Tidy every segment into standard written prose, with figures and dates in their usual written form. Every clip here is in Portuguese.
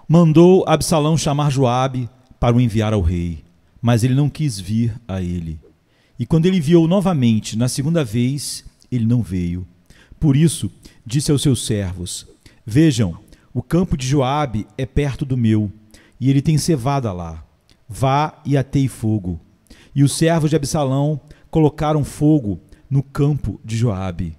Mandou Absalão chamar Joabe para o enviar ao rei, mas ele não quis vir a ele. E quando ele enviou novamente, na segunda vez, ele não veio. Por isso, disse aos seus servos: Vejam, o campo de Joabe é perto do meu, e ele tem cevada lá. Vá e ateie fogo. E os servos de Absalão colocaram fogo no campo de Joabe.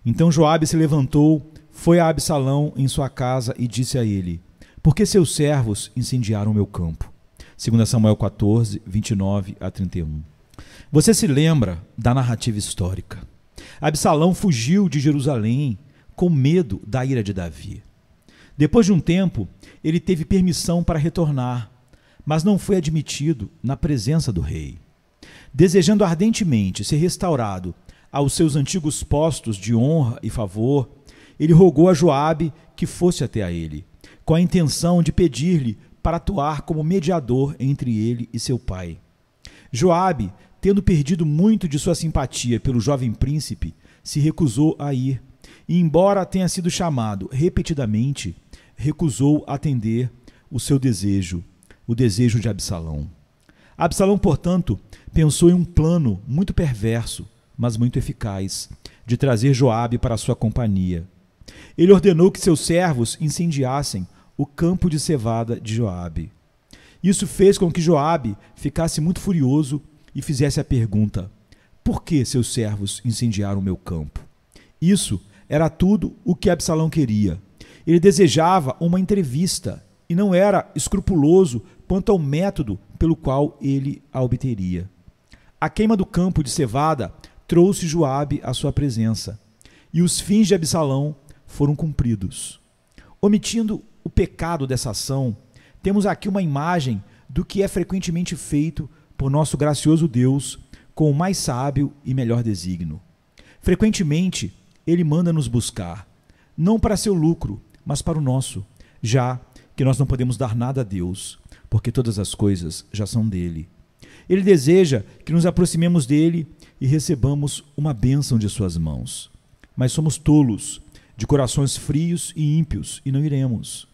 Então Joabe se levantou, foi a Absalão em sua casa e disse a ele: Por que seus servos incendiaram o meu campo? 2 Samuel 14, 29 a 31. Você se lembra da narrativa histórica. Absalão fugiu de Jerusalém com medo da ira de Davi. Depois de um tempo, ele teve permissão para retornar, mas não foi admitido na presença do rei. Desejando ardentemente ser restaurado aos seus antigos postos de honra e favor, ele rogou a Joabe que fosse até a ele, com a intenção de pedir-lhe para atuar como mediador entre ele e seu pai. Joabe, tendo perdido muito de sua simpatia pelo jovem príncipe, se recusou a ir, e embora tenha sido chamado repetidamente, recusou atender o seu desejo, o desejo de Absalão. Absalão, portanto, pensou em um plano muito perverso, mas muito eficaz, de trazer Joabe para sua companhia. Ele ordenou que seus servos incendiassem o campo de cevada de Joabe. Isso fez com que Joabe ficasse muito furioso e fizesse a pergunta: por que seus servos incendiaram o meu campo? Isso era tudo o que Absalão queria. Ele desejava uma entrevista e não era escrupuloso quanto ao método pelo qual ele a obteria. A queima do campo de cevada trouxe Joabe à sua presença, e os fins de Absalão foram cumpridos. Omitindo o pecado dessa ação, temos aqui uma imagem do que é frequentemente feito por nosso gracioso Deus com o mais sábio e melhor desígnio. Frequentemente, ele manda nos buscar, não para seu lucro, mas para o nosso, já que nós não podemos dar nada a Deus, porque todas as coisas já são dele. Ele deseja que nos aproximemos dele e recebamos uma bênção de suas mãos. Mas somos tolos, de corações frios e ímpios, e não iremos.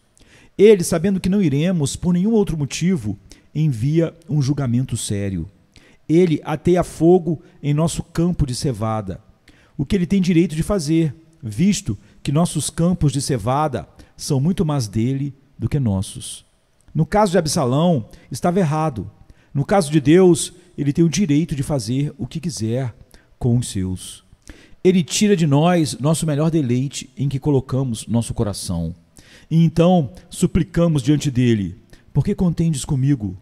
Ele, sabendo que não iremos por nenhum outro motivo, envia um julgamento sério. Ele ateia fogo em nosso campo de cevada, o que ele tem direito de fazer, visto que nossos campos de cevada são muito mais dele do que nossos. No caso de Absalão, estava errado. No caso de Deus, ele tem o direito de fazer o que quiser com os seus. Ele tira de nós nosso melhor deleite em que colocamos nosso coração. E então suplicamos diante dele: por que contendes comigo?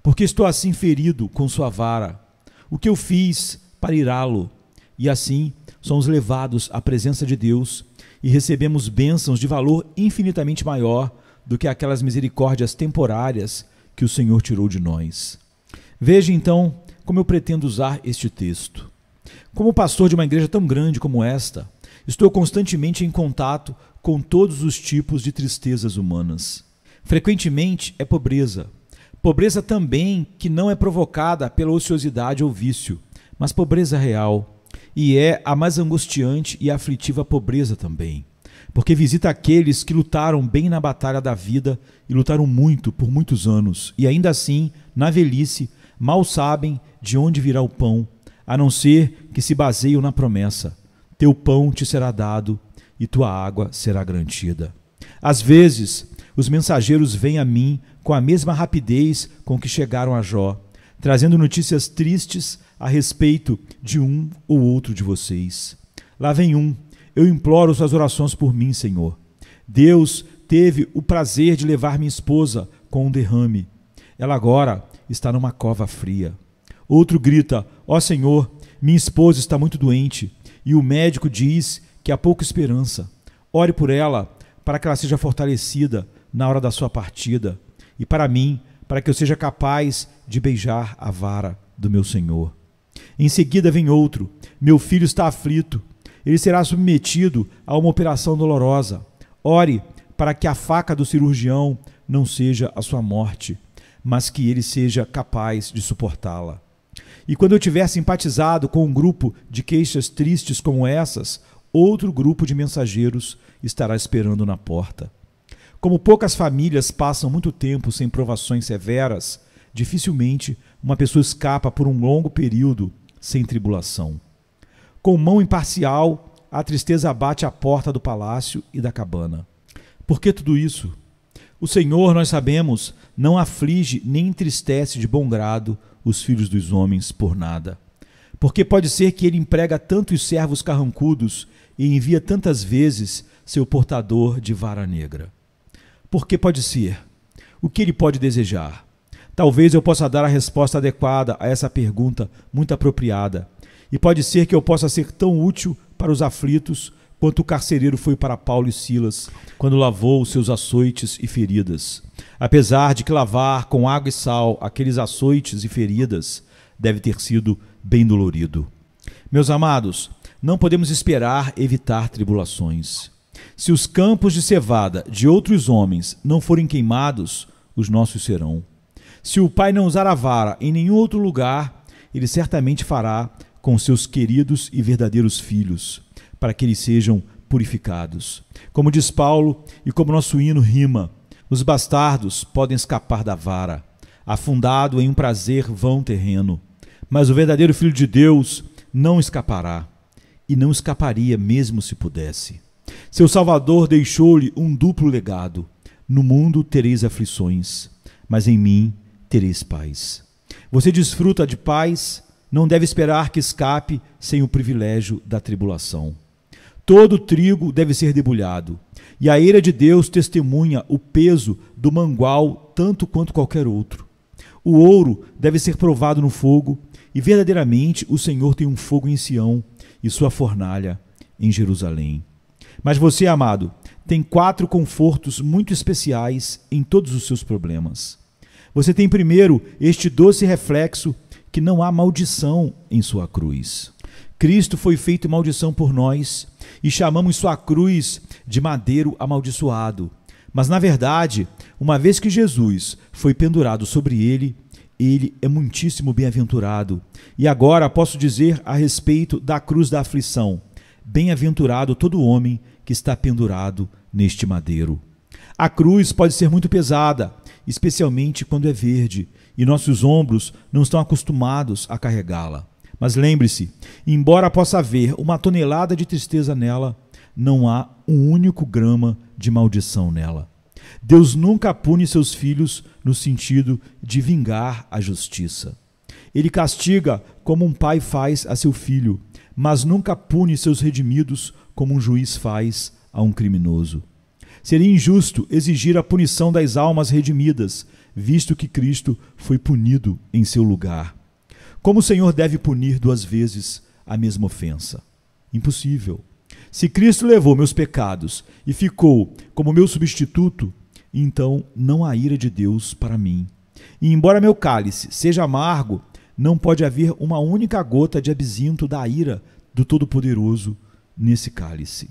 Porque estou assim ferido com sua vara? O que eu fiz para irá-lo? E assim somos levados à presença de Deus e recebemos bênçãos de valor infinitamente maior do que aquelas misericórdias temporárias que o Senhor tirou de nós. Veja então como eu pretendo usar este texto. Como pastor de uma igreja tão grande como esta, estou constantemente em contato com todos os tipos de tristezas humanas. Frequentemente é pobreza. Pobreza também que não é provocada pela ociosidade ou vício, mas pobreza real. E é a mais angustiante e aflitiva pobreza também, porque visita aqueles que lutaram bem na batalha da vida e lutaram muito por muitos anos, e ainda assim, na velhice, mal sabem de onde virá o pão, a não ser que se baseiam na promessa: teu pão te será dado e tua água será garantida. Às vezes, os mensageiros vêm a mim com a mesma rapidez com que chegaram a Jó, trazendo notícias tristes a respeito de um ou outro de vocês. Lá vem um: eu imploro suas orações por mim, Senhor. Deus teve o prazer de levar minha esposa com um derrame. Ela agora está numa cova fria. Outro grita: ó Senhor, minha esposa está muito doente e o médico diz que há pouca esperança. Ore por ela para que ela seja fortalecida na hora da sua partida, e para mim, para que eu seja capaz de beijar a vara do meu Senhor. Em seguida vem outro: meu filho está aflito, ele será submetido a uma operação dolorosa. Ore para que a faca do cirurgião não seja a sua morte, mas que ele seja capaz de suportá-la. E quando eu tiver simpatizado com um grupo de queixas tristes como essas, outro grupo de mensageiros estará esperando na porta. Como poucas famílias passam muito tempo sem provações severas, dificilmente uma pessoa escapa por um longo período sem tribulação. Com mão imparcial, a tristeza bate à porta do palácio e da cabana. Por que tudo isso? O Senhor, nós sabemos, não aflige nem entristece de bom grado os filhos dos homens por nada. Porque pode ser que ele emprega tantos servos carrancudos e envia tantas vezes seu portador de vara negra. Porque pode ser? O que ele pode desejar? Talvez eu possa dar a resposta adequada a essa pergunta muito apropriada. E pode ser que eu possa ser tão útil para os aflitos quanto o carcereiro foi para Paulo e Silas, quando lavou os seus açoites e feridas. Apesar de que lavar com água e sal aqueles açoites e feridas deve ter sido bem dolorido. Meus amados, não podemos esperar evitar tribulações. Se os campos de cevada de outros homens não forem queimados, os nossos serão. Se o Pai não usar a vara em nenhum outro lugar, ele certamente fará com seus queridos e verdadeiros filhos, para que eles sejam purificados. Como diz Paulo e como nosso hino rima, os bastardos podem escapar da vara, afundado em um prazer vão terreno, mas o verdadeiro Filho de Deus não escapará, e não escaparia mesmo se pudesse. Seu Salvador deixou-lhe um duplo legado: no mundo tereis aflições, mas em mim tereis paz. Você desfruta de paz, não deve esperar que escape sem o privilégio da tribulação. Todo trigo deve ser debulhado, e a ira de Deus testemunha o peso do mangual tanto quanto qualquer outro. O ouro deve ser provado no fogo, e verdadeiramente o Senhor tem um fogo em Sião e sua fornalha em Jerusalém. Mas você, amado, tem 4 confortos muito especiais em todos os seus problemas. Você tem primeiro este doce reflexo que não há maldição em sua cruz. Cristo foi feito maldição por nós e chamamos sua cruz de madeiro amaldiçoado. Mas, na verdade, uma vez que Jesus foi pendurado sobre ele é muitíssimo bem-aventurado. E agora posso dizer a respeito da cruz da aflição: bem-aventurado todo homem que está pendurado neste madeiro. A cruz pode ser muito pesada, especialmente quando é verde, e nossos ombros não estão acostumados a carregá-la. Mas lembre-se, embora possa haver 1 tonelada de tristeza nela, não há um único grama de maldição nela. Deus nunca pune seus filhos no sentido de vingar a justiça. Ele castiga como um pai faz a seu filho, mas nunca pune seus redimidos como um juiz faz a um criminoso. Seria injusto exigir a punição das almas redimidas, visto que Cristo foi punido em seu lugar. Como o Senhor deve punir 2 vezes a mesma ofensa? Impossível. Se Cristo levou meus pecados e ficou como meu substituto, então não há ira de Deus para mim. E embora meu cálice seja amargo, não pode haver uma única gota de absinto da ira do Todo-Poderoso nesse cálice.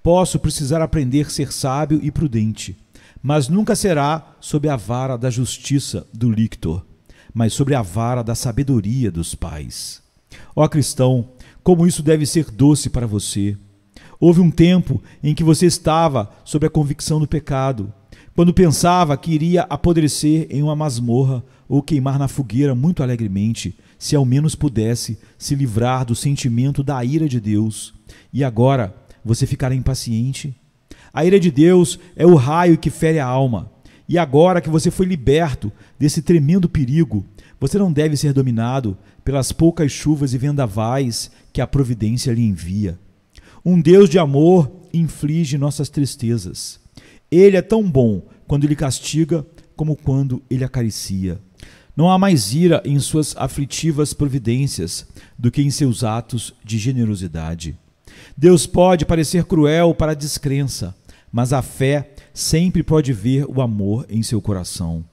Posso precisar aprender a ser sábio e prudente, mas nunca será sob a vara da justiça do lictor, mas sobre a vara da sabedoria dos pais. Ó cristão, como isso deve ser doce para você! Houve um tempo em que você estava sob a convicção do pecado, quando pensava que iria apodrecer em uma masmorra ou queimar na fogueira muito alegremente, se ao menos pudesse se livrar do sentimento da ira de Deus. E agora você ficará impaciente? A ira de Deus é o raio que fere a alma. E agora que você foi liberto desse tremendo perigo, você não deve ser dominado pelas poucas chuvas e vendavais que a providência lhe envia. Um Deus de amor inflige nossas tristezas. Ele é tão bom quando ele castiga como quando ele acaricia. Não há mais ira em suas aflitivas providências do que em seus atos de generosidade. Deus pode parecer cruel para a descrença, mas a fé sempre pode ver o amor em seu coração.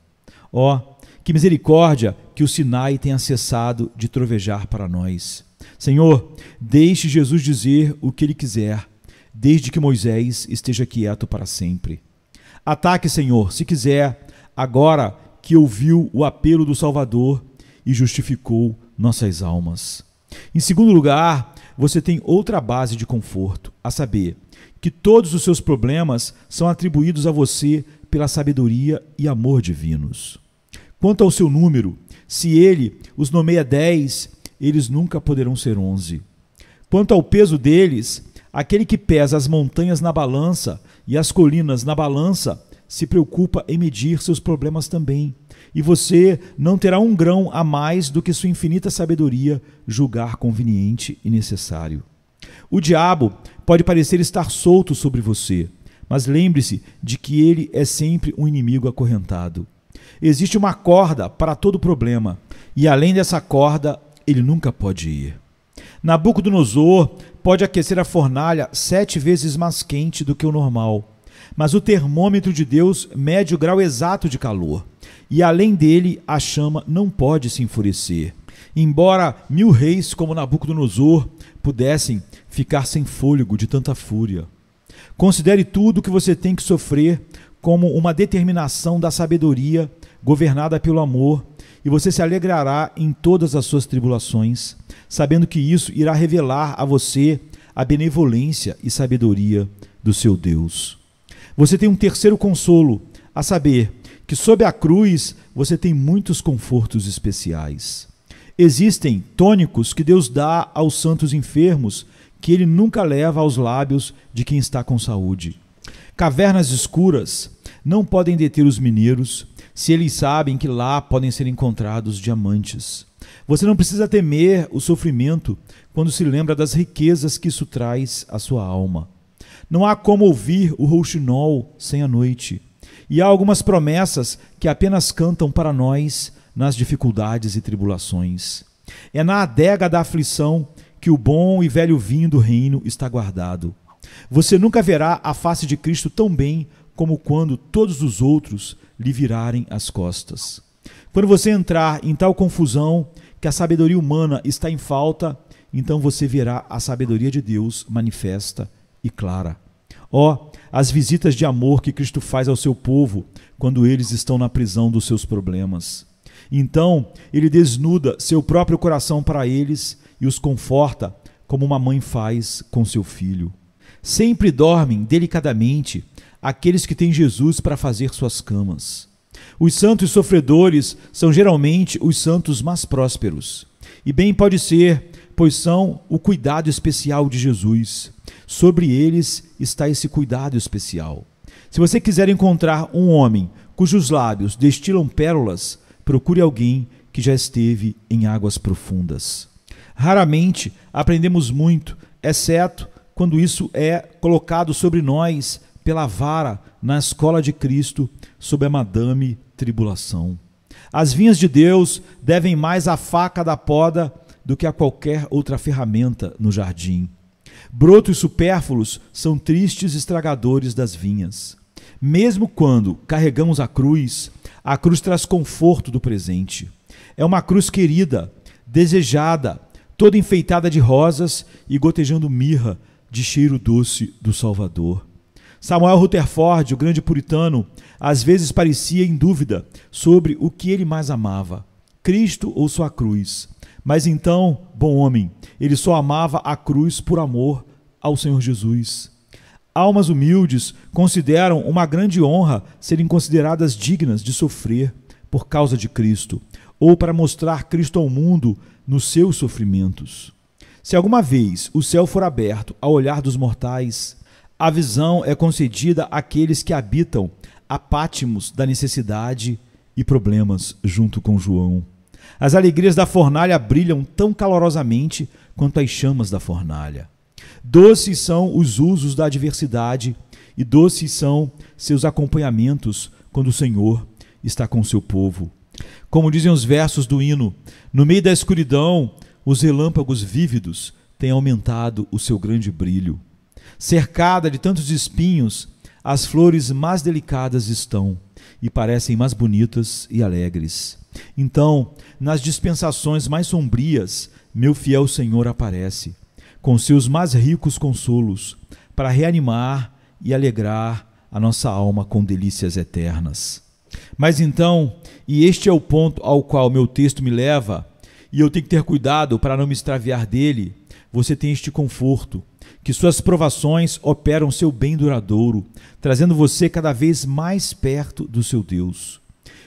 Ó, que misericórdia que o Sinai tenha cessado de trovejar para nós. Senhor, deixe Jesus dizer o que ele quiser, desde que Moisés esteja quieto para sempre. Ataque, Senhor, se quiser, agora que ouviu o apelo do Salvador e justificou nossas almas. Em segundo lugar, você tem outra base de conforto, a saber, que todos os seus problemas são atribuídos a você pela sabedoria e amor divinos. Quanto ao seu número, se ele os nomeia 10, eles nunca poderão ser 11. Quanto ao peso deles, aquele que pesa as montanhas na balança e as colinas na balança se preocupa em medir seus problemas também, e você não terá um grão a mais do que sua infinita sabedoria julgar conveniente e necessário. O diabo pode parecer estar solto sobre você, mas lembre-se de que ele é sempre um inimigo acorrentado. Existe uma corda para todo problema, e além dessa corda, ele nunca pode ir. Nabucodonosor pode aquecer a fornalha 7 vezes mais quente do que o normal, mas o termômetro de Deus mede o grau exato de calor, e além dele a chama não pode se enfurecer. Embora 1000 reis como Nabucodonosor pudessem ficar sem fôlego de tanta fúria. Considere tudo o que você tem que sofrer como uma determinação da sabedoria governada pelo amor, e você se alegrará em todas as suas tribulações, sabendo que isso irá revelar a você a benevolência e sabedoria do seu Deus. Você tem um terceiro consolo, a saber que sob a cruz você tem muitos confortos especiais. Existem tônicos que Deus dá aos santos enfermos que ele nunca leva aos lábios de quem está com saúde. Cavernas escuras não podem deter os mineiros se eles sabem que lá podem ser encontrados diamantes. Você não precisa temer o sofrimento quando se lembra das riquezas que isso traz à sua alma. Não há como ouvir o rouxinol sem a noite. E há algumas promessas que apenas cantam para nós nas dificuldades e tribulações. É na adega da aflição que o bom e velho vinho do reino está guardado. Você nunca verá a face de Cristo tão bem como quando todos os outros lhe virarem as costas. Quando você entrar em tal confusão que a sabedoria humana está em falta, então você verá a sabedoria de Deus manifesta e clara. As visitas de amor que Cristo faz ao seu povo quando eles estão na prisão dos seus problemas. Então, ele desnuda seu próprio coração para eles e os conforta como uma mãe faz com seu filho. Sempre dormem delicadamente aqueles que têm Jesus para fazer suas camas. Os santos sofredores são geralmente os santos mais prósperos. E bem pode ser, pois são o cuidado especial de Jesus. Sobre eles está esse cuidado especial. Se você quiser encontrar um homem cujos lábios destilam pérolas, procure alguém que já esteve em águas profundas. Raramente aprendemos muito, exceto quando isso é colocado sobre nós pela vara na escola de Cristo, sob a madame tribulação. As vinhas de Deus devem mais à faca da poda do que a qualquer outra ferramenta no jardim. Brotos supérfluos são tristes estragadores das vinhas. Mesmo quando carregamos a cruz traz conforto do presente. É uma cruz querida, desejada, toda enfeitada de rosas e gotejando mirra de cheiro doce do Salvador. Samuel Rutherford, o grande puritano, às vezes parecia em dúvida sobre o que ele mais amava, Cristo ou sua cruz. Mas então, bom homem, ele só amava a cruz por amor ao Senhor Jesus. Almas humildes consideram uma grande honra serem consideradas dignas de sofrer por causa de Cristo, ou para mostrar Cristo ao mundo nos seus sofrimentos. Se alguma vez o céu for aberto ao olhar dos mortais, a visão é concedida àqueles que habitam a Pátimos da necessidade e problemas junto com João. As alegrias da fornalha brilham tão calorosamente quanto as chamas da fornalha. Doces são os usos da adversidade e doces são seus acompanhamentos quando o Senhor está com seu povo. Como dizem os versos do hino, no meio da escuridão, os relâmpagos vívidos têm aumentado o seu grande brilho. Cercada de tantos espinhos, as flores mais delicadas estão e parecem mais bonitas e alegres. Então, nas dispensações mais sombrias, meu fiel Senhor aparece, com seus mais ricos consolos, para reanimar e alegrar a nossa alma com delícias eternas. Mas então, e este é o ponto ao qual meu texto me leva, e eu tenho que ter cuidado para não me extraviar dele, você tem este conforto, que suas provações operam seu bem duradouro, trazendo você cada vez mais perto do seu Deus.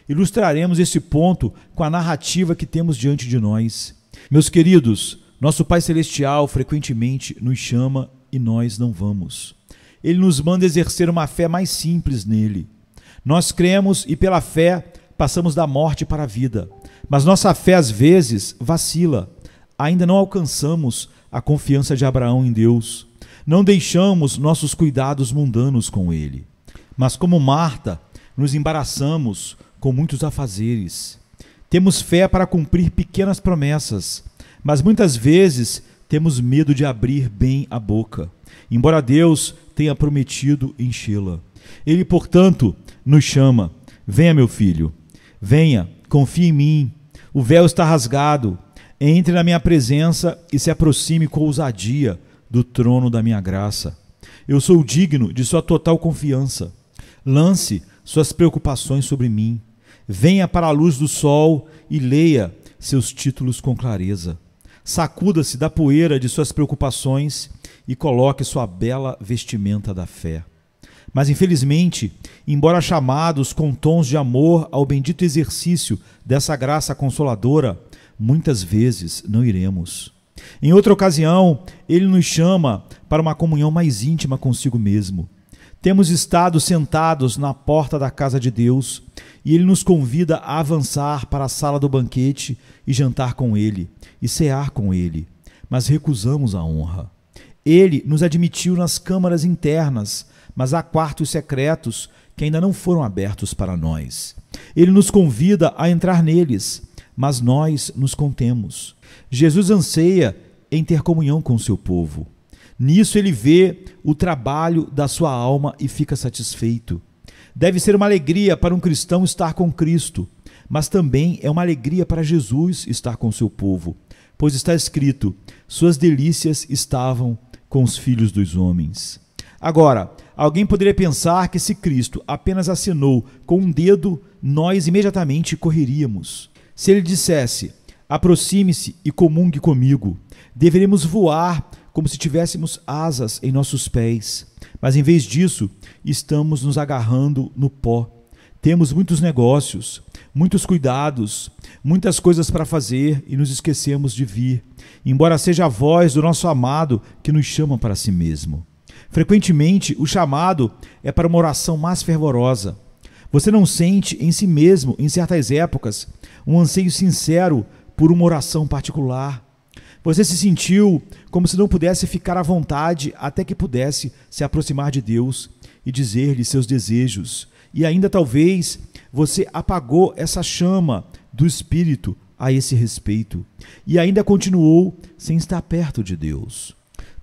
Ilustraremos esse ponto com a narrativa que temos diante de nós. Meus queridos, nosso Pai Celestial frequentemente nos chama e nós não vamos. Ele nos manda exercer uma fé mais simples nele. Nós cremos e pela fé passamos da morte para a vida, mas nossa fé às vezes vacila. Ainda não alcançamos a confiança de Abraão em Deus. Não deixamos nossos cuidados mundanos com ele. Mas como Marta, nos embaraçamos com muitos afazeres. Temos fé para cumprir pequenas promessas, mas muitas vezes temos medo de abrir bem a boca, embora Deus tenha prometido enchê-la. Ele, portanto, nos chama: venha, meu filho, venha, confie em mim. O véu está rasgado. Entre na minha presença e se aproxime com ousadia do trono da minha graça. Eu sou digno de sua total confiança. Lance suas preocupações sobre mim. Venha para a luz do sol e leia seus títulos com clareza. Sacuda-se da poeira de suas preocupações e coloque sua bela vestimenta da fé. Mas, infelizmente, embora chamados com tons de amor ao bendito exercício dessa graça consoladora, muitas vezes não iremos. Em outra ocasião, ele nos chama para uma comunhão mais íntima consigo mesmo. Temos estado sentados na porta da casa de Deus e ele nos convida a avançar para a sala do banquete e jantar com ele, e cear com ele, mas recusamos a honra. Ele nos admitiu nas câmaras internas, mas há quartos secretos que ainda não foram abertos para nós. Ele nos convida a entrar neles, mas nós nos contemos. Jesus anseia em ter comunhão com o seu povo. Nisso ele vê o trabalho da sua alma e fica satisfeito. Deve ser uma alegria para um cristão estar com Cristo, mas também é uma alegria para Jesus estar com seu povo, pois está escrito: suas delícias estavam com os filhos dos homens. Agora, alguém poderia pensar que se Cristo apenas acenou com um dedo, nós imediatamente correríamos. Se ele dissesse: aproxime-se e comungue comigo, deveríamos voar como se tivéssemos asas em nossos pés. Mas em vez disso, estamos nos agarrando no pó. Temos muitos negócios, muitos cuidados, muitas coisas para fazer e nos esquecemos de vir, embora seja a voz do nosso amado que nos chama para si mesmo. Frequentemente, o chamado é para uma oração mais fervorosa. Você não sente em si mesmo, em certas épocas, um anseio sincero por uma oração particular? Você se sentiu como se não pudesse ficar à vontade até que pudesse se aproximar de Deus e dizer-lhe seus desejos. E ainda talvez você apagou essa chama do Espírito a esse respeito e ainda continuou sem estar perto de Deus.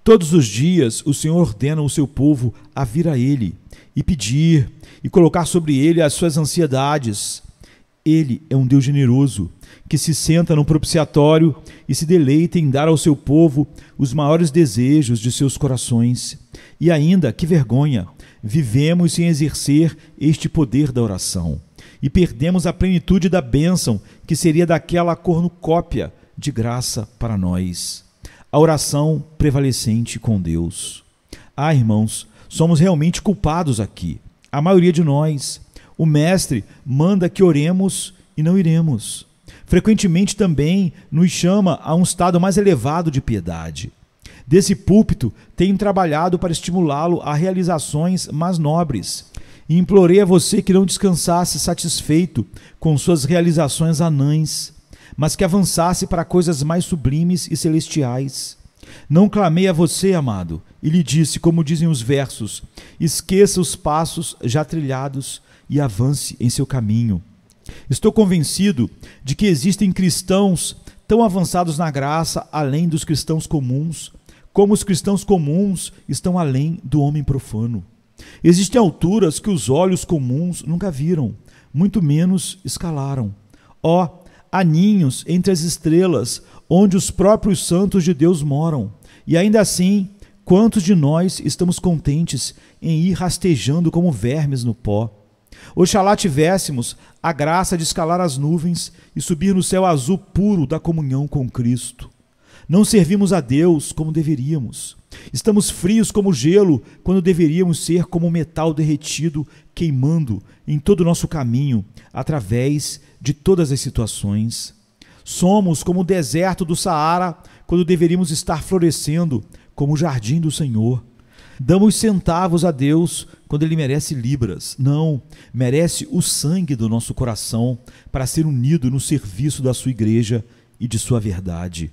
Todos os dias o Senhor ordena o seu povo a vir a Ele e pedir e colocar sobre Ele as suas ansiedades. Ele é um Deus generoso, que se senta no propiciatório e se deleita em dar ao seu povo os maiores desejos de seus corações. E ainda, que vergonha, vivemos sem exercer este poder da oração e perdemos a plenitude da bênção que seria daquela cornucópia de graça para nós. A oração prevalecente com Deus. Ah, irmãos, somos realmente culpados aqui, a maioria de nós. O Mestre manda que oremos e não iremos. Frequentemente também nos chama a um estado mais elevado de piedade. Desse púlpito, tenho trabalhado para estimulá-lo a realizações mais nobres. E implorei a você que não descansasse satisfeito com suas realizações anãs, mas que avançasse para coisas mais sublimes e celestiais. Não clamei a você, amado, e lhe disse, como dizem os versos: esqueça os passos já trilhados e avance em seu caminho. Estou convencido de que existem cristãos tão avançados na graça além dos cristãos comuns, como os cristãos comuns estão além do homem profano. Existem alturas que os olhos comuns nunca viram, muito menos escalaram. Ó, há ninhos entre as estrelas, onde os próprios santos de Deus moram, e ainda assim, quantos de nós estamos contentes em ir rastejando como vermes no pó? Oxalá tivéssemos a graça de escalar as nuvens e subir no céu azul puro da comunhão com Cristo. Não servimos a Deus como deveríamos. Estamos frios como gelo, quando deveríamos ser como metal derretido, queimando em todo o nosso caminho, através de todas as situações. Somos como o deserto do Saara, quando deveríamos estar florescendo, como o jardim do Senhor. Damos centavos a Deus quando Ele merece libras. Não, merece o sangue do nosso coração para ser unido no serviço da sua igreja e de sua verdade.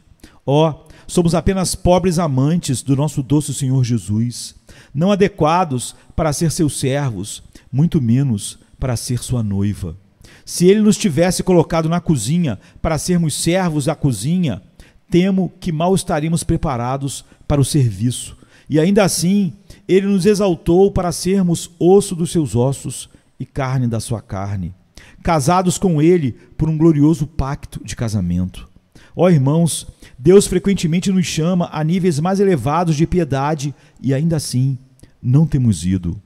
Somos apenas pobres amantes do nosso doce Senhor Jesus, não adequados para ser seus servos, muito menos para ser sua noiva. Se Ele nos tivesse colocado na cozinha para sermos servos da cozinha, temo que mal estaríamos preparados para o serviço. E ainda assim, Ele nos exaltou para sermos osso dos seus ossos e carne da sua carne, casados com Ele por um glorioso pacto de casamento. Irmãos, Deus frequentemente nos chama a níveis mais elevados de piedade e ainda assim não temos ido.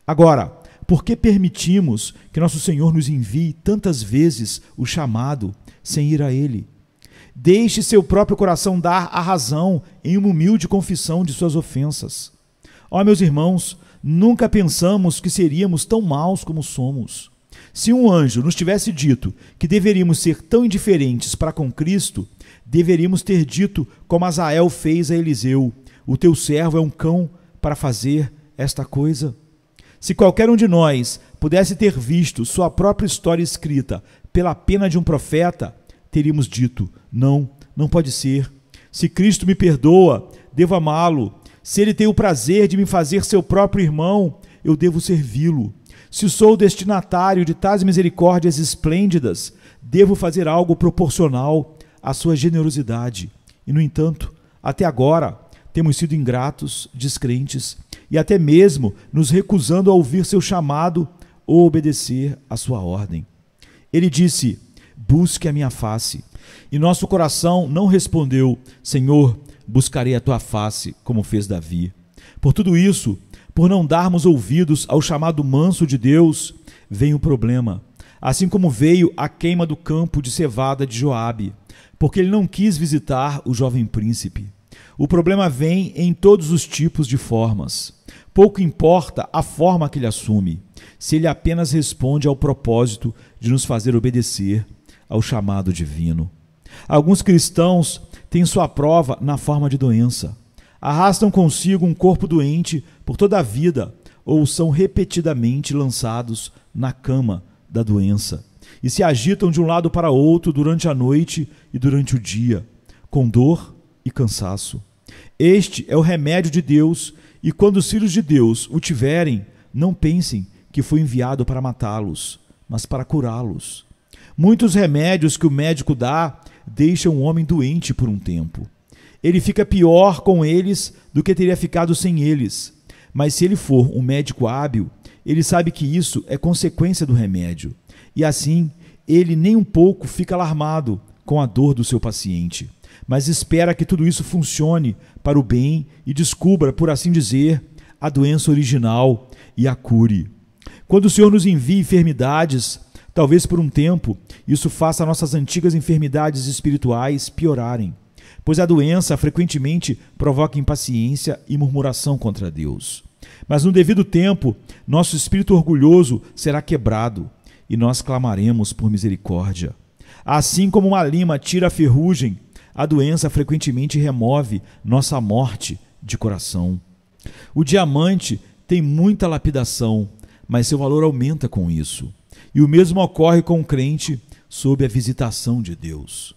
Agora, por que permitimos que nosso Senhor nos envie tantas vezes o chamado sem ir a Ele? Deixe seu próprio coração dar a razão em uma humilde confissão de suas ofensas. Meus irmãos, nunca pensamos que seríamos tão maus como somos. Se um anjo nos tivesse dito que deveríamos ser tão indiferentes para com Cristo, deveríamos ter dito como Azael fez a Eliseu: o teu servo é um cão para fazer esta coisa. Se qualquer um de nós pudesse ter visto sua própria história escrita pela pena de um profeta, teríamos dito: não pode ser. Se Cristo me perdoa, devo amá-lo. Se Ele tem o prazer de me fazer seu próprio irmão, eu devo servi-lo. Se sou o destinatário de tais misericórdias esplêndidas, devo fazer algo proporcional à sua generosidade. E, no entanto, até agora, temos sido ingratos, descrentes e até mesmo nos recusando a ouvir seu chamado ou obedecer à sua ordem. Ele disse: busque a minha face. E nosso coração não respondeu: Senhor, buscarei a tua face, como fez Davi. Por tudo isso, por não darmos ouvidos ao chamado manso de Deus, vem o problema. Assim como veio a queima do campo de cevada de Joabe, porque ele não quis visitar o jovem príncipe. O problema vem em todos os tipos de formas. Pouco importa a forma que ele assume, se ele apenas responde ao propósito de nos fazer obedecer ao chamado divino. Alguns cristãos têm sua prova na forma de doença. Arrastam consigo um corpo doente por toda a vida ou são repetidamente lançados na cama da doença e se agitam de um lado para outro durante a noite e durante o dia, com dor e cansaço. Este é o remédio de Deus, e quando os filhos de Deus o tiverem, não pensem que foi enviado para matá-los, mas para curá-los. Muitos remédios que o médico dá deixam o homem doente por um tempo. Ele fica pior com eles do que teria ficado sem eles. Mas se ele for um médico hábil, ele sabe que isso é consequência do remédio. E assim, ele nem um pouco fica alarmado com a dor do seu paciente, mas espera que tudo isso funcione para o bem e descubra, por assim dizer, a doença original e a cure. Quando o Senhor nos envia enfermidades, talvez por um tempo, isso faça nossas antigas enfermidades espirituais piorarem, pois a doença frequentemente provoca impaciência e murmuração contra Deus. Mas no devido tempo, nosso espírito orgulhoso será quebrado e nós clamaremos por misericórdia. Assim como uma lima tira a ferrugem, a doença frequentemente remove nossa morte de coração. O diamante tem muita lapidação, mas seu valor aumenta com isso. E o mesmo ocorre com o crente sob a visitação de Deus.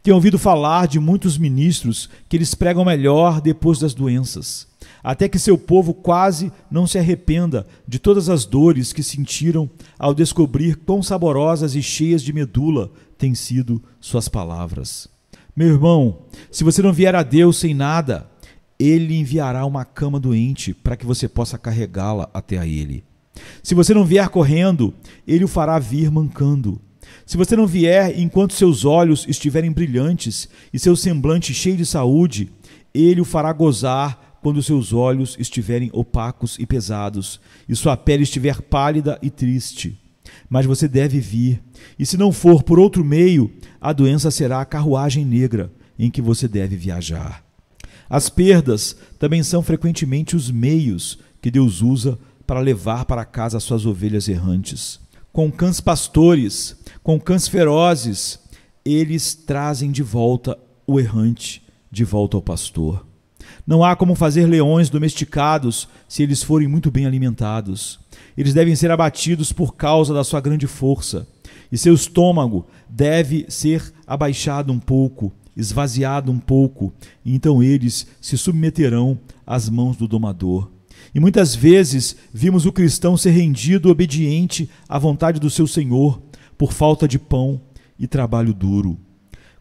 Tenho ouvido falar de muitos ministros que eles pregam melhor depois das doenças, até que seu povo quase não se arrependa de todas as dores que sentiram ao descobrir quão saborosas e cheias de medula têm sido suas palavras. Meu irmão, se você não vier a Deus sem nada, Ele enviará uma cama doente para que você possa carregá-la até a Ele. Se você não vier correndo, Ele o fará vir mancando. Se você não vier enquanto seus olhos estiverem brilhantes e seu semblante cheio de saúde, Ele o fará gozar quando seus olhos estiverem opacos e pesados e sua pele estiver pálida e triste. Mas você deve vir, e se não for por outro meio, a doença será a carruagem negra em que você deve viajar. As perdas também são frequentemente os meios que Deus usa para levar para casa as suas ovelhas errantes. Com cães pastores, com cães ferozes, eles trazem de volta o errante, de volta ao pastor. Não há como fazer leões domesticados se eles forem muito bem alimentados. Eles devem ser abatidos por causa da sua grande força, e seu estômago deve ser abaixado um pouco, esvaziado um pouco, e então eles se submeterão às mãos do domador. E muitas vezes vimos o cristão ser rendido, obediente à vontade do seu Senhor, por falta de pão e trabalho duro.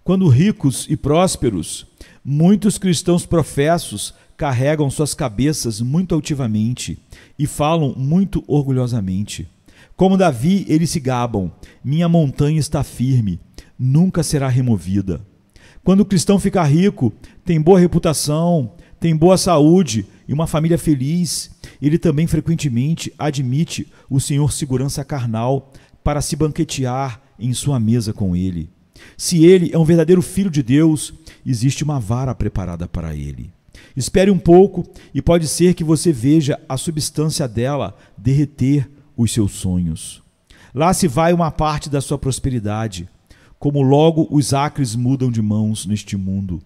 Quando ricos e prósperos, muitos cristãos professos carregam suas cabeças muito altivamente e falam muito orgulhosamente. Como Davi, eles se gabam: minha montanha está firme, nunca será removida. Quando o cristão fica rico, tem boa reputação, tem boa saúde e uma família feliz, ele também frequentemente admite o senhor segurança carnal para se banquetear em sua mesa com ele. Se ele é um verdadeiro filho de Deus, existe uma vara preparada para ele. Espere um pouco e pode ser que você veja a substância dela derreter os seus sonhos. Lá se vai uma parte da sua prosperidade, como logo os acres mudam de mãos neste mundo.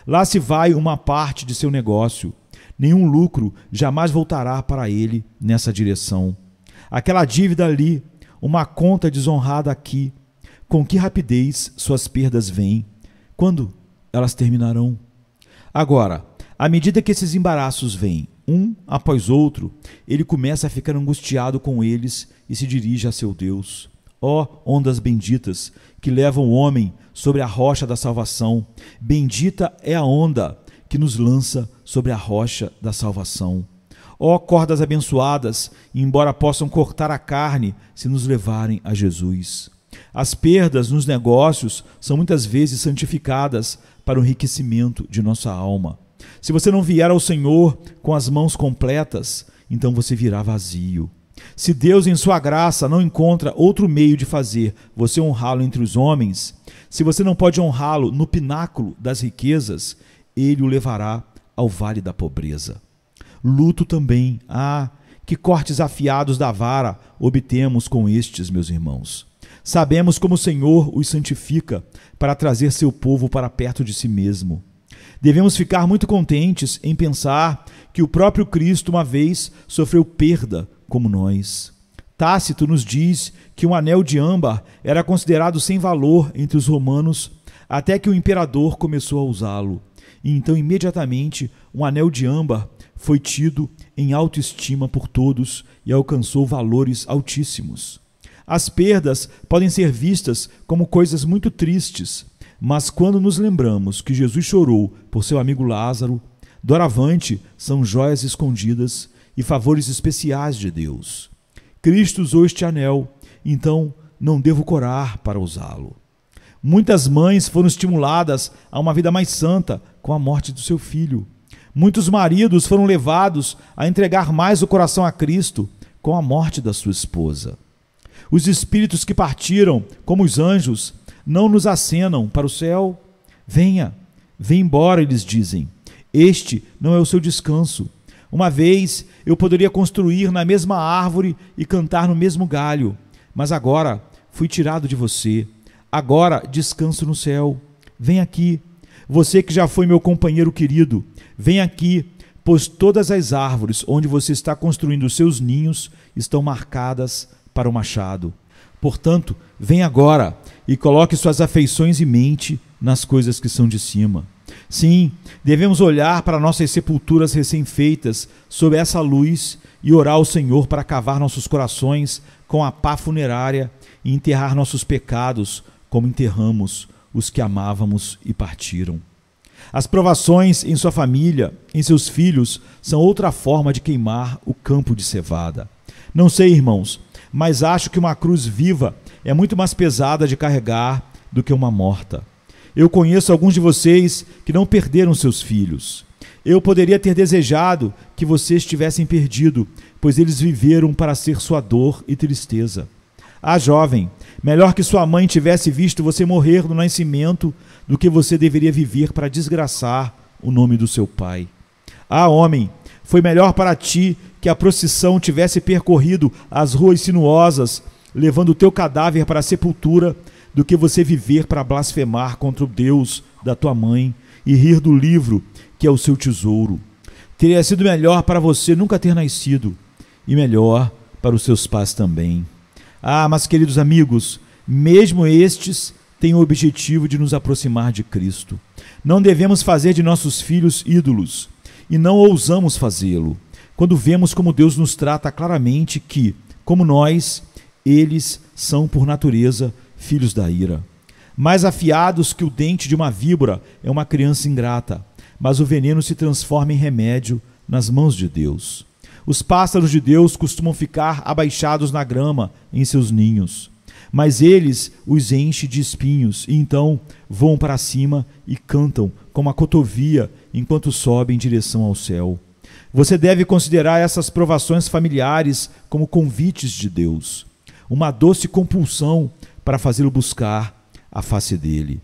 Lá se vai uma parte de seu negócio. Nenhum lucro jamais voltará para ele nessa direção. Aquela dívida ali, uma conta desonrada aqui. Com que rapidez suas perdas vêm? Quando elas terminarão? Agora, à medida que esses embaraços vêm, um após outro, ele começa a ficar angustiado com eles e se dirige a seu Deus. Ó ondas benditas, que levam o homem sobre a rocha da salvação, bendita é a onda que nos lança sobre a rocha da salvação. Ó cordas abençoadas, embora possam cortar a carne se nos levarem a Jesus. As perdas nos negócios são muitas vezes santificadas para o enriquecimento de nossa alma. Se você não vier ao Senhor com as mãos completas, então você virá vazio. Se Deus, em sua graça, não encontra outro meio de fazer você honrá-lo entre os homens, se você não pode honrá-lo no pináculo das riquezas, ele o levará ao vale da pobreza. Luto também. Que cortes afiados da vara obtemos com estes, meus irmãos. Sabemos como o Senhor os santifica para trazer seu povo para perto de si mesmo. Devemos ficar muito contentes em pensar que o próprio Cristo uma vez sofreu perda como nós. Tácito nos diz que um anel de âmbar era considerado sem valor entre os romanos até que o imperador começou a usá-lo. E então imediatamente um anel de âmbar foi tido em autoestima por todos e alcançou valores altíssimos. As perdas podem ser vistas como coisas muito tristes, mas quando nos lembramos que Jesus chorou por seu amigo Lázaro, doravante são joias escondidas e favores especiais de Deus. Cristo usou este anel, então não devo corar para usá-lo. Muitas mães foram estimuladas a uma vida mais santa com a morte do seu filho. Muitos maridos foram levados a entregar mais o coração a Cristo com a morte da sua esposa. Os espíritos que partiram, como os anjos, não nos acenam para o céu. Venha, vem embora, eles dizem. Este não é o seu descanso. Uma vez eu poderia construir na mesma árvore e cantar no mesmo galho, mas agora fui tirado de você. Agora descanso no céu. Vem aqui, você que já foi meu companheiro querido. Vem aqui, pois todas as árvores onde você está construindo os seus ninhos estão marcadas para o machado. Portanto, vem agora e coloque suas afeições e mente nas coisas que são de cima. Sim, devemos olhar para nossas sepulturas recém-feitas sob essa luz e orar ao Senhor para cavar nossos corações com a pá funerária e enterrar nossos pecados como enterramos os que amávamos e partiram. As provações em sua família, em seus filhos, são outra forma de queimar o campo de cevada. Não sei, irmãos, mas acho que uma cruz viva é muito mais pesada de carregar do que uma morta. Eu conheço alguns de vocês que não perderam seus filhos. Eu poderia ter desejado que vocês tivessem perdido, pois eles viveram para ser sua dor e tristeza. Ah, jovem, melhor que sua mãe tivesse visto você morrer no nascimento do que você deveria viver para desgraçar o nome do seu pai. Ah, homem, foi melhor para ti que a procissão tivesse percorrido as ruas sinuosas, levando o teu cadáver para a sepultura, do que você viver para blasfemar contra o Deus da tua mãe e rir do livro que é o seu tesouro. Teria sido melhor para você nunca ter nascido, e melhor para os seus pais também. Ah, mas queridos amigos, mesmo estes têm o objetivo de nos aproximar de Cristo. Não devemos fazer de nossos filhos ídolos, e não ousamos fazê-lo, quando vemos como Deus nos trata claramente que, como nós, eles são por natureza filhos da ira. Mais afiados que o dente de uma víbora é uma criança ingrata, mas o veneno se transforma em remédio nas mãos de Deus. Os pássaros de Deus costumam ficar abaixados na grama em seus ninhos, mas eles os enchem de espinhos e então voam para cima e cantam como a cotovia enquanto sobem em direção ao céu. Você deve considerar essas provações familiares como convites de Deus, uma doce compulsão para fazê-lo buscar a face dele.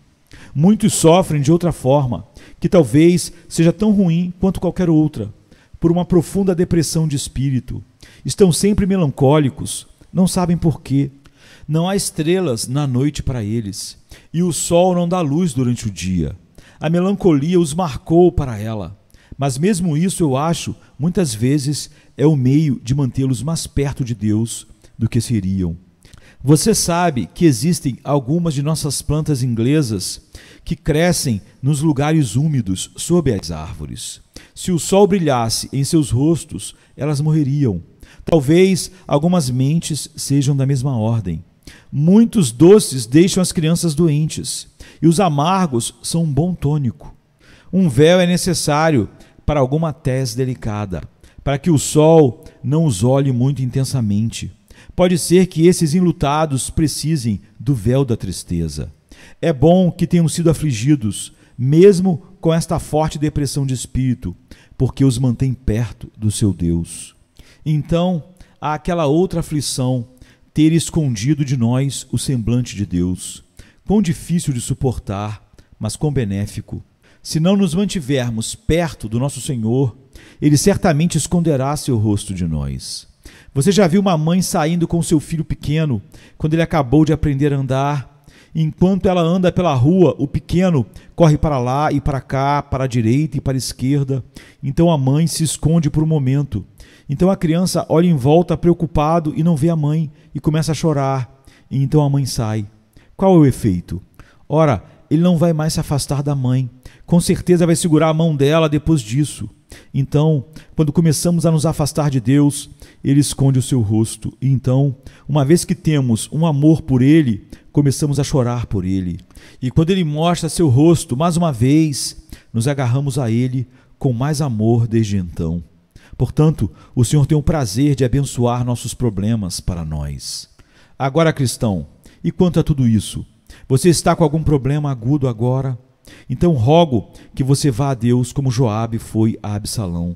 Muitos sofrem de outra forma, que talvez seja tão ruim quanto qualquer outra, por uma profunda depressão de espírito. Estão sempre melancólicos, não sabem por quê. Não há estrelas na noite para eles, e o sol não dá luz durante o dia. A melancolia os marcou para ela, mas mesmo isso, eu acho, muitas vezes é o meio de mantê-los mais perto de Deus do que seriam. Você sabe que existem algumas de nossas plantas inglesas que crescem nos lugares úmidos sob as árvores. Se o sol brilhasse em seus rostos, elas morreriam. Talvez algumas mentes sejam da mesma ordem. Muitos doces deixam as crianças doentes, e os amargos são um bom tônico. Um véu é necessário para alguma tez delicada, para que o sol não os olhe muito intensamente. Pode ser que esses enlutados precisem do véu da tristeza. É bom que tenham sido afligidos, mesmo com esta forte depressão de espírito, porque os mantém perto do seu Deus. Então, há aquela outra aflição, ter escondido de nós o semblante de Deus. Quão difícil de suportar, mas quão benéfico. Se não nos mantivermos perto do nosso Senhor, Ele certamente esconderá seu rosto de nós. Você já viu uma mãe saindo com seu filho pequeno, quando ele acabou de aprender a andar? Enquanto ela anda pela rua, o pequeno corre para lá e para cá, para a direita e para a esquerda. Então a mãe se esconde por um momento. Então a criança olha em volta preocupado e não vê a mãe e começa a chorar. E então a mãe sai. Qual é o efeito? Ora, ele não vai mais se afastar da mãe. Com certeza vai segurar a mão dela depois disso. Então, quando começamos a nos afastar de Deus, Ele esconde o seu rosto. E então, uma vez que temos um amor por Ele, começamos a chorar por Ele. E quando Ele mostra seu rosto, mais uma vez, nos agarramos a Ele com mais amor desde então. Portanto, o Senhor tem o prazer de abençoar nossos problemas para nós. Agora, cristão, e quanto a tudo isso? Você está com algum problema agudo agora? Então rogo que você vá a Deus como Joabe foi a Absalão.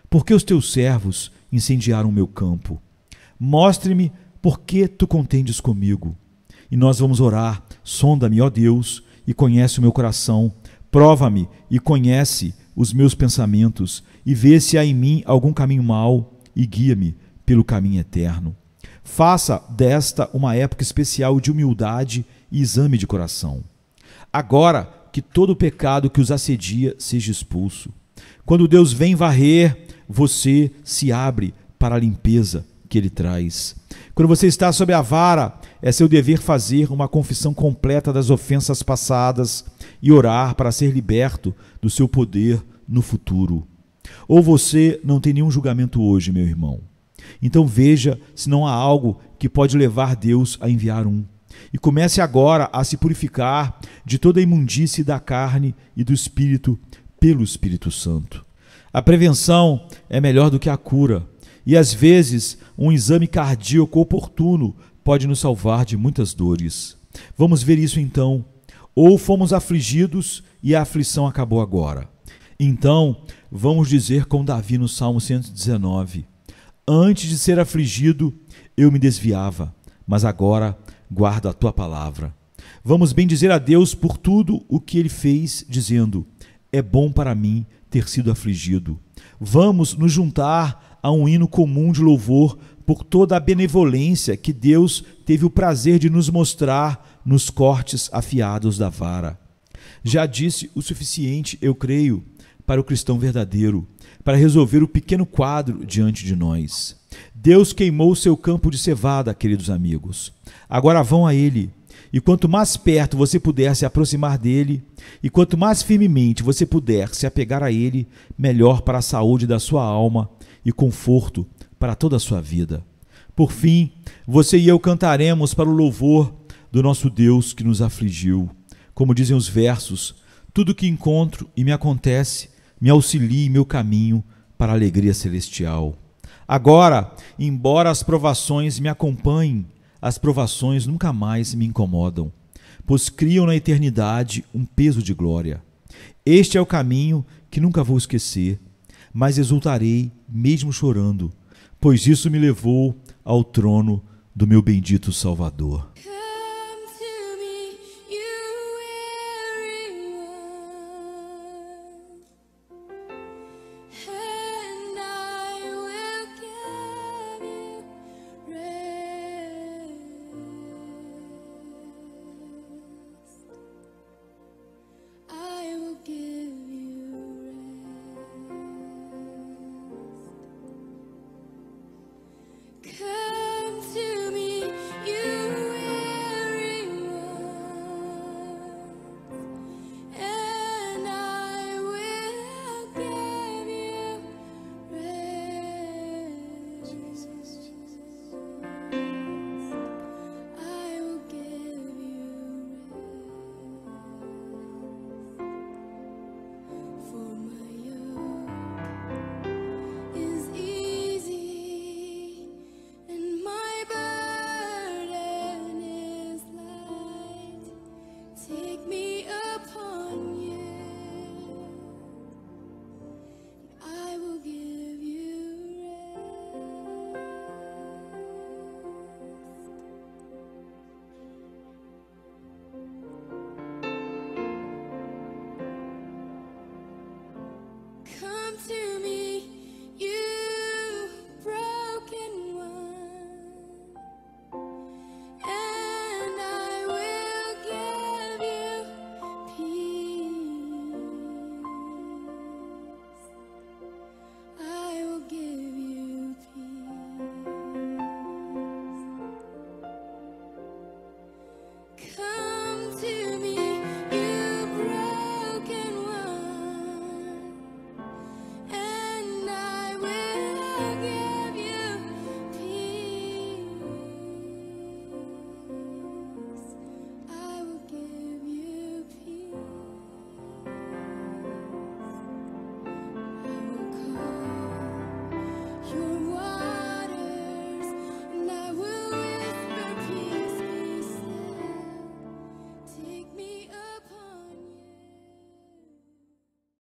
Por que os teus servos incendiaram o meu campo? Mostre-me por que tu contendes comigo. E nós vamos orar. Sonda-me, ó Deus, e conhece o meu coração. Prova-me e conhece os meus pensamentos, e vê se há em mim algum caminho mau, e guia-me pelo caminho eterno. Faça desta uma época especial de humildade e exame de coração. Agora, que todo o pecado que os assedia seja expulso. Quando Deus vem varrer, você se abre para a limpeza que Ele traz. Quando você está sob a vara, é seu dever fazer uma confissão completa das ofensas passadas e orar para ser liberto do seu poder no futuro. Ou você não tem nenhum julgamento hoje, meu irmão? Então veja se não há algo que pode levar Deus a enviar um. E comece agora a se purificar de toda a imundície da carne e do espírito pelo Espírito Santo. A prevenção é melhor do que a cura, e às vezes um exame cardíaco oportuno pode nos salvar de muitas dores. Vamos ver isso então. Ou fomos afligidos e a aflição acabou agora. Então, vamos dizer com Davi no Salmo 119: antes de ser afligido, eu me desviava, mas agora guardo a tua palavra. Vamos bendizer a Deus por tudo o que ele fez, dizendo: é bom para mim ter sido afligido. Vamos nos juntar a um hino comum de louvor por toda a benevolência que Deus teve o prazer de nos mostrar nos cortes afiados da vara. Já disse o suficiente, eu creio, para o cristão verdadeiro, para resolver o pequeno quadro diante de nós. Deus queimou seu campo de cevada, queridos amigos. Agora vão a ele, e quanto mais perto você puder se aproximar dele, e quanto mais firmemente você puder se apegar a ele, melhor para a saúde da sua alma e conforto para toda a sua vida. Por fim, você e eu cantaremos para o louvor do nosso Deus que nos afligiu. Como dizem os versos, tudo que encontro e me acontece, me auxilie em meu caminho para a alegria celestial. Agora, embora as provações me acompanhem, as provações nunca mais me incomodam, pois criam na eternidade um peso de glória. Este é o caminho que nunca vou esquecer, mas exultarei mesmo chorando, pois isso me levou ao trono do meu bendito Salvador.